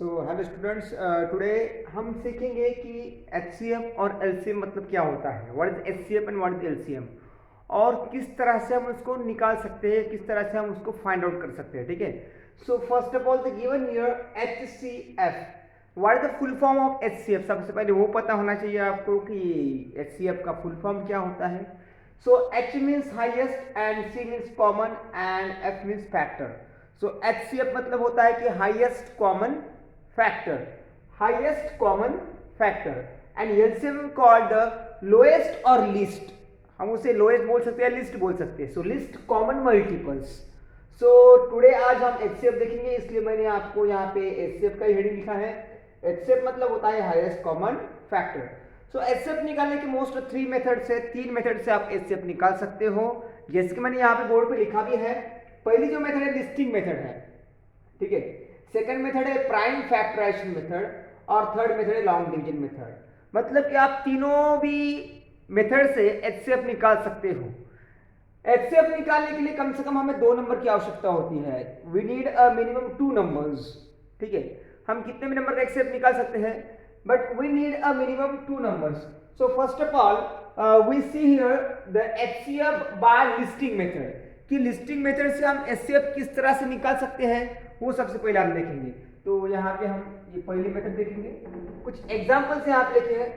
Hello students, today हम सीखेंगे कि एचसीएफ और एलसीएम मतलब क्या होता है, what is HCF and what is LCM, और किस तरह से हम उसको निकाल सकते हैं, किस तरह से हम उसको फाइंड आउट कर सकते हैं। ठीक है, सो first of all the given here HCF, what is the full form of HCF. सबसे पहले वो पता होना चाहिए आपको कि एचसीएफ का फुल फॉर्म क्या होता है। So H means highest and C means common and F means factor. So HCF मतलब होता है कि highest common factor, highest common factor, and LCM called the lowest or least. हम उसे lowest बोल सकते हैं, least बोल सकते हैं. So least common multiples. So today आज हम HCF देखेंगे, इसलिए मैंने आपको यहाँ पे HCF का हेडिंग लिखा है. HCF मतलब होता है highest common factor. So HCF निकालने के मोस्ट 3 मेथड से, 3 मेथड से आप HCF निकाल सकते हो, जैसे कि मैंने यहाँ पे बोर्ड पे लिखा भी है. पहली जो मेथड है लिस्टिंग मेथड है, ठीक है. सेकंड मेथड है प्राइम फैक्टराइजेशन मेथड और थर्ड मेथड है लॉन्ग डिवीजन मेथड. मतलब कि आप तीनों भी मेथड से एचसीएफ निकाल सकते हो. एचसीएफ निकालने के लिए कम से कम हमें 2 नंबर की आवश्यकता होती है. We need a minimum 2 numbers. ठीक है, हम कितने भी नंबर का एचसीएफ निकाल सकते हैं, but we need a minimum 2 numbers. So first of all we see here the HCF by listing method, कि लिस्टिंग मेथड से हम एचसीएफ किस तरह से निकाल सकते हैं वो सबसे पहले हम देखेंगे. तो यहाँ पे हम ये पहली मेथड देखेंगे, कुछ एग्जांपल से आप लिखे हैं.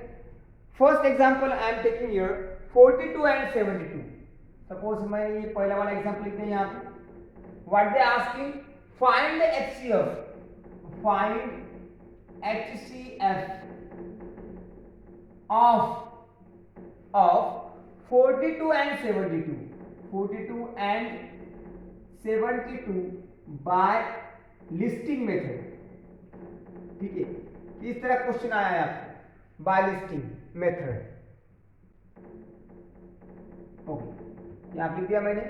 First example I am taking here 42 and 72. Suppose मैं ये पहला वाला एग्जांपल लिखते हैं यहाँ पे. What they asking, find the HCF, find HCF of 42 and 72, 42 and 72 by listing method. ठीक है, इस तरह क्वेश्चन आया है आपको बाय लिस्टिंग मेथड. ओके, यहां लिख दिया मैंने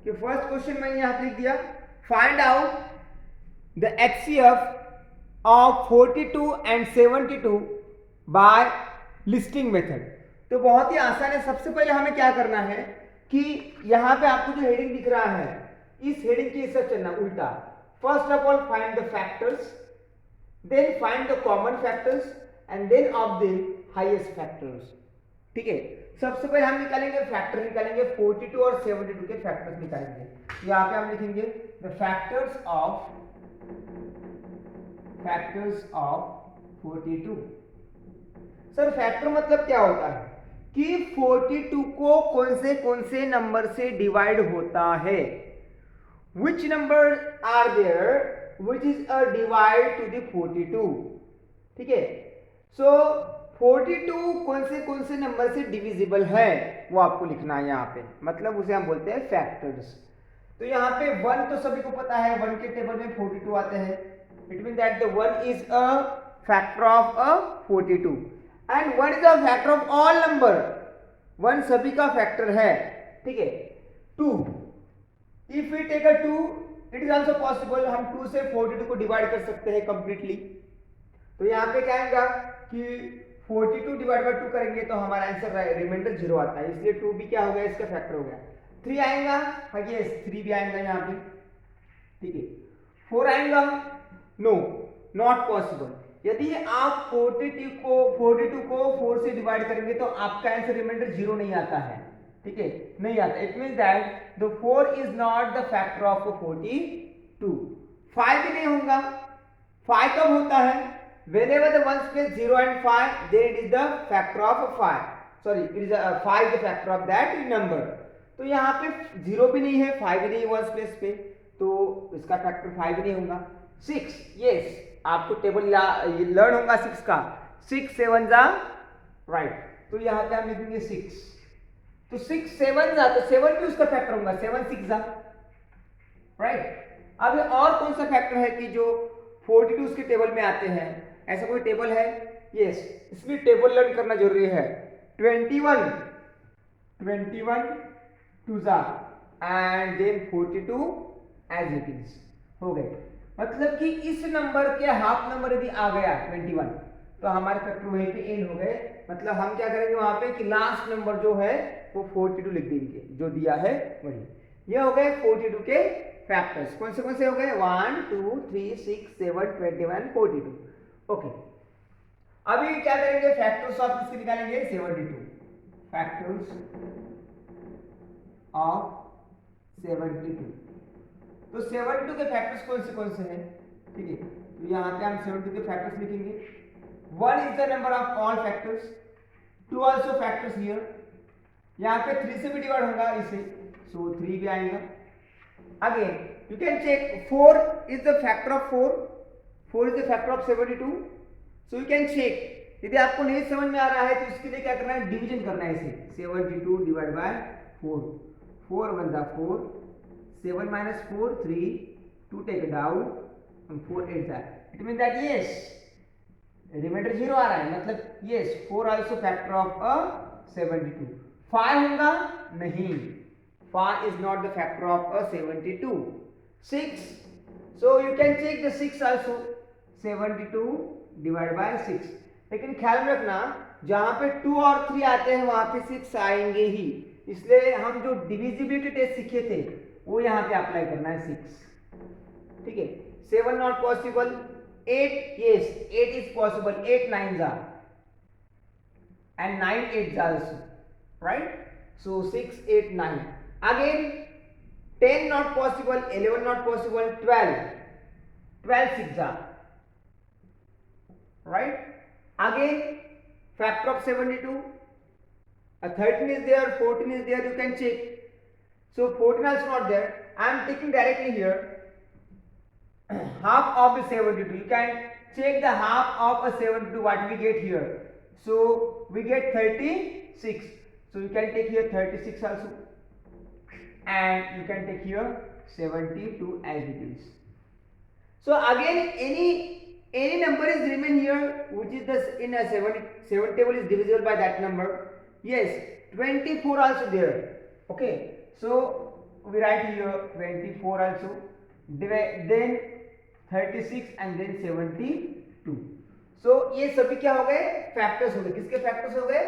कि फर्स्ट क्वेश्चन मैंने यहां लिख दिया, find out the HCF of 42 and 72 by listing method. तो बहुत ही आसान है. सबसे पहले हमें क्या करना है कि यहां पे आपको जो हेडिंग दिख रहा है, इस हेडिंग के हिसाब चलना उल्टा. First of all, find the factors, then find the common factors, and then of the highest factors. ठीक है, सबसे पहले हम निकालेंगे फैक्टर, निकालेंगे 42 और 72 के फैक्टर्स निकालेंगे. यहाँ पे हम लिखेंगे the factors of 42. Sir factor मतलब क्या होता है कि 42 को कौन से नंबर से डिवाइड होता है. Which numbers are there which is a divide to the 42. ठीक है, so 42 कौन से नंबर से डिविजिबल है वो आपको लिखना है यहाँ पे. मतलब उसे हम बोलते हैं फैक्टर्स. तो यहाँ पे 1 तो सभी को पता है, 1 के टेबल में 42 आते हैं. It mean that the 1 is a factor of a 42 and 1 is a factor of all number. 1 सभी का फैक्टर है. ठीक है, 2, if we take a 2, it is also possible हम 2 से 42 को डिवाइड कर सकते हैं कंप्लीटली. तो यहाँ पे क्या आएगा कि 42 डिवाइड बाय 2 करेंगे तो हमारा आंसर रिमाइंडर 0 आता है, इसलिए 2 भी क्या हो गया, इसका फैक्टर हो गया. 3 आएगा, हाँ यस 3 भी आएगा यहाँ पे. ठीक है, 4 आएगा, नो नॉट पॉसिबल. यदि आप 42 को 4 से डिवाइड करेंगे तो आपका आंसर रिमाइंडर 0 नहीं आता है. ठीक है, नहीं आता. It means that the 4 is not the factor of 42. 5 भी नहीं होगा. 5 कब होता है, whenever the ones place 0 and 5 then it is the factor of 5. sorry, it is 5 the factor of that number. तो यहाँ पे 0 भी नहीं है, 5 भी नहीं है ones place पे, तो इसका फैक्टर 5 भी नहीं होगा. 6, यस आपको टेबल लर्न होगा 6 का. 6 7 जा राइट, तो यहाँ पे हम लिखेंगे 6. तो 6 7 जा, तो 7 भी उसका फैक्टर होगा, 7 6 जा राइट. अब और कौन सा फैक्टर है कि जो 42 के टेबल में आते हैं, ऐसा कोई टेबल है? यस, इसमें टेबल लर्न करना जरूरी है. 21 2 जा and then 42 as it is हो गए. मतलब कि इस नंबर के हाफ नंबर यदि आ गया 21 तो हमारे फैक्टर वहीं पे एंड हो गए. मतलब हम क्या करेंगे वहां पे कि लास्ट नंबर जो है वो 42 लिख देंगे, जो दिया है वही. ये हो गए 42 के फैक्टर्स। कौन से हो गए? 1 2 3 6 7 21 42। ओके, अभी क्या करेंगे? फैक्टर्स ऑफ इसके निकालेंगे 72, फैक्टर्स ऑफ 72। तो 72 के फैक्टर्स कौन से हैं? ठीक है, तो यहाँ पे हम 72 के फैक्टर्स लिखेंगे। 1 is the number of all factors, 2 also factors here. यहाँ पे 3 से भी डिवाइड होगा इसे, सो 3 भी आएगा। Again you can check 4 is the factor of 4 is the factor of 72। So you can check, यदि आपको नहीं समझ में आ रहा है तो इसके लिए क्या करना है? डिवीजन करना है इसे। 72 डिवाइड बाय 4, 4 1 जा 4, 7 minus 4 3, 2 take it out, and 4 8 जा। It mean that yes reminder 0 आ रहा है, मतलब yes 4 also factor of a 72। 5 होगा नहीं, 5 is not the factor of a 72। 6, so you can check the 6 also, 72 divided by 6। लेकिन ख्याल में रखना, जहां पे 2 और 3 आते हैं वहां पे 6 आएंगे ही, इसलिए हम जो डिविजिबिलिटी टेस्ट सीखे थे वो यहां पे अप्लाई करना है 6। ठीक है, 7 not possible, 8 yes 8 is possible, 8 9 जा and 9 8 जा also, right? So 6 8 9। Again 10 not possible, 11 not possible, 12 6 जा, right? Again factor of 72, 13 is there, 14 is there, you can check। So 14 also not there, I am taking directly here half of the 72, you can check the half of a 72, what we get here? So we get 36, so you can take here 36 also, and you can take here 72 as it is। So again any number is remain here which is the in a 7 table is divisible by that number, yes 24 also there। Okay, so we write here 24 also, then 36 and then 72। so ये सभी क्या हो गए? Factors हो गए। किसके factors हो गए?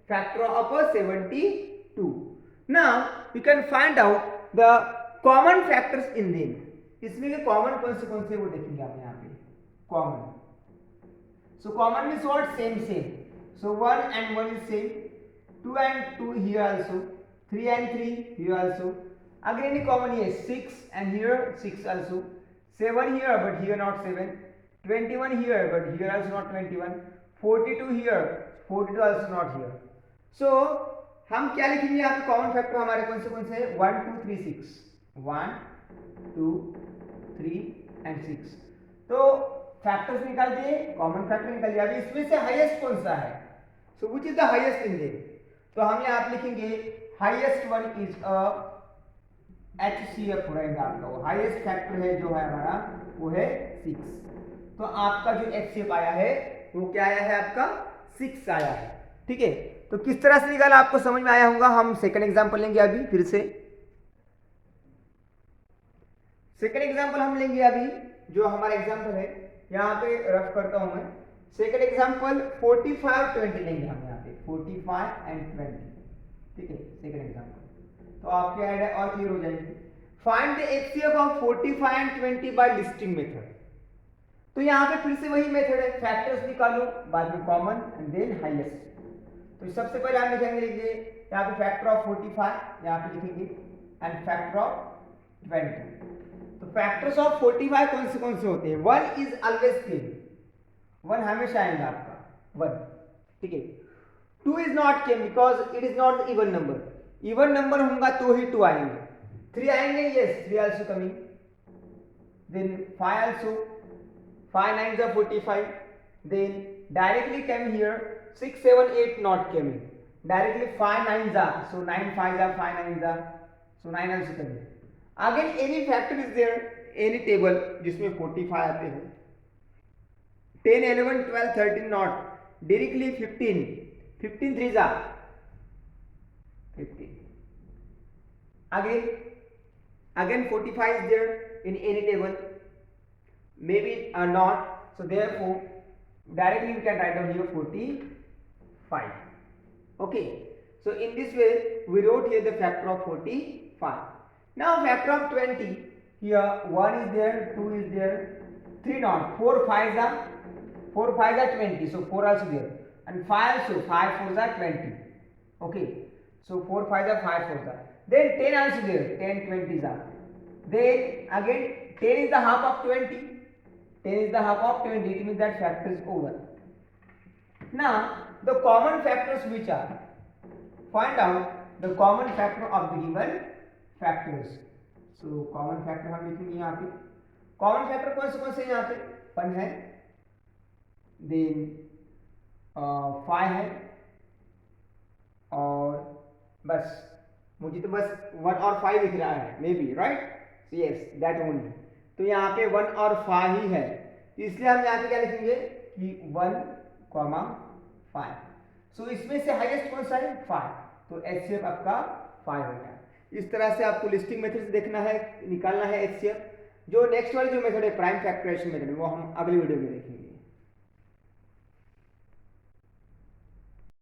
Factor of 72। now you can find out the common factors in them। इसमें के कॉमन कौन से वो देखेंगे आप यहाँ पे। Common, so common means what? Same। so 1 and 1 is same, 2 and 2 here also, 3 and 3 here also। again any common here 6 and here 6 also, 7 here but here not 7, 21 here but here also not 21, 42 here, 42 also not here। so हम क्या लिखेंगे यहाँ पे? Common factor हमारे कौन से हैं? 1 2 3 6, 1 2 3 and 6। तो फैक्टर्स निकाल दिए, कॉमन फैक्टर निकाल दिया। अभी इसमें से हाईएस्ट कौन सा है? So which is the highest in them? तो हम यहाँ पे लिखेंगे highest one is a HCF रहेगा आपका, वो हाईएस्ट फैक्टर है जो है हमारा, वो है 6। तो आपका जो HCF आया है वो क्या आया है? आपका 6 आया है। ठीक है, तो किस तरह से निकाला आपको समझ में आया होगा। हम सेकंड एग्जांपल लेंगे अभी फिर से। सेकंड एग्जांपल हम लेंगे अभी, जो हमारा एग्जांपल है यहाँ पे रफ करता हूं मैं। सेकंड एग्जांपल 45 20 लेंगे हम यहाँ पे, 45 and 20। ठीक है, सेकंड एग्जांपल, तो आपके आइडिया और क्लियर हो जाएंगे। Find the HCF of 45 and 20 by listing method. तो यहाँ पे फिर से वही मेथड है, फैक्टर्स निकालो, बाद में कॉमन एंड देन हाईएस्ट। तो सबसे पहले हम लिखेंगे यहाँ पे फैक्टर ऑफ 45 यहाँ पे लिखेंगे एंड फैक्टर ऑफ 20। तो फैक्टर्स ऑफ 45 कौन से होते हैं? 1 इज ऑलवेज केम, 1 हमेशा आएगा आपका 1। ठीक है, 2 is not came because it is not even number, even number होगा तो ही 2 आएंगे। 3 आएंगे, yes 3 also coming, then 5 also, 5 9 is 45, then directly came here 6 7 8 not coming, directly 5 9 are, so 9 5 are 5 9 are, so 9 also coming। again any factor is there, any table जिसमें 45 आते हैं, 10 11 12 13 not, directly 15 15 3 are 15। again 45 is there in any table, maybe not, so therefore directly we can write down here 45। okay, so in this way we wrote here the factor of 45। now factor of 20, here 1 is there, 2 is there, 3 not, 4 5s are 20, so 4 also there, and 5 also, 5 4s are 20. Okay, so 4 5s are 5 4s are, then 10 also there, 10 20s are, then again 10 is the half of 20, 10 is the half of 20, it means that factor is over. Now the common factors which are, find out the common factor of the given factors. So common factor हम लिखेंगे यहाँ पे, common factor कौन से यहाँ पे, 1 है, then 5 है, और बस मुझे तो बस 1 और 5 लिख रहा है, may be right, yes that only. तो यहाँ पे 1 और 5 ही है, इसलिए हम यहाँ पे क्या लिखेंगे कि 1, 5। सो इसमें से हाईएस्ट कौन सा है, 5, तो एचसीएफ आपका 5 हो गया। इस तरह से आपको लिस्टिंग मेथड से देखना है, निकालना है एचसीएफ। जो नेक्स्ट वाली जो मेथड है प्राइम फैक्टराइजेशन मेथड, वो हम अगली वीडियो में देखेंगे।